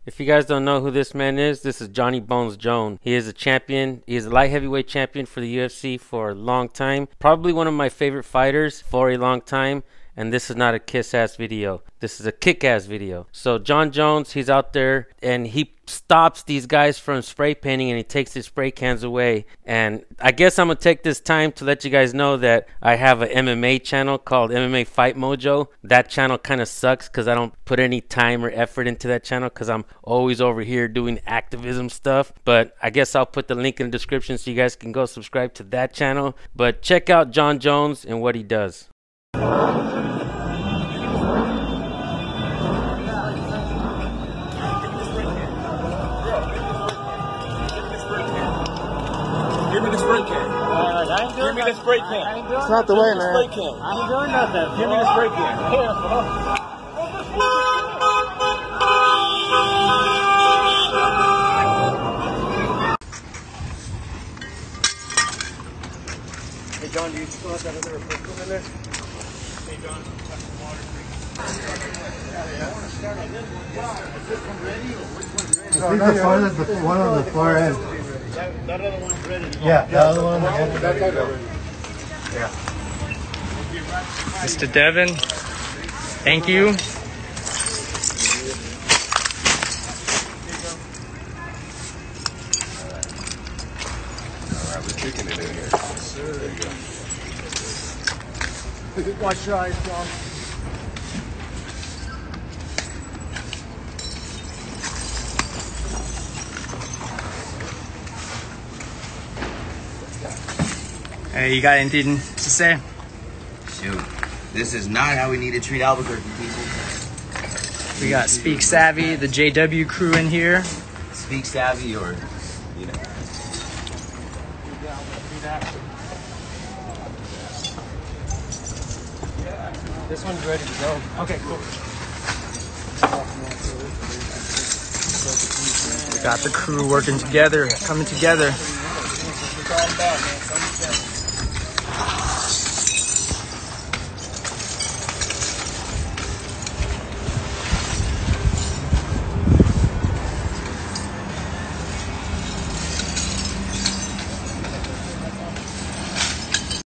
If you guys don't know who this man is, this is Johnny Bones Jon. He is a champion. He is a light heavyweight champion for the UFC for a long time. Probably one of my favorite fighters for a long time. And this is not a kiss-ass video. This is a kick-ass video. So Jon Jones, he's out there and he stops these guys from spray painting and he takes his spray cans away. And I guess I'm going to take this time to let you guys know that I have an MMA channel called MMA Fight Mojo. That channel kind of sucks because I don't put any time or effort into that channel because I'm always over here doing activism stuff. But I guess I'll put the link in the description so you guys can go subscribe to that channel. But check out Jon Jones and what he does. Hey Give me the spray can. Give me the spray can. It's not the way, man. I ain't doing nothing. Give me the spray can. Here, Hey John, do you still have that other perfume in there? Hey John, got some water. I want to start on this one. Is this one ready or which one's ready? I think the far is the one on the far end. That other one's ready. Yeah, the other one. Yeah. Mr. Devin, thank you. Alright, we're kicking it in here. There you go. Watch your eyes, John. Hey, you got anything to say? Shoot, this is not how we need to treat Albuquerque people. We got Speak Savvy, the JW crew in here. Speak savvy or, you know. This one's ready to go. Okay, cool. We got the crew working together, coming together. It's all about, man.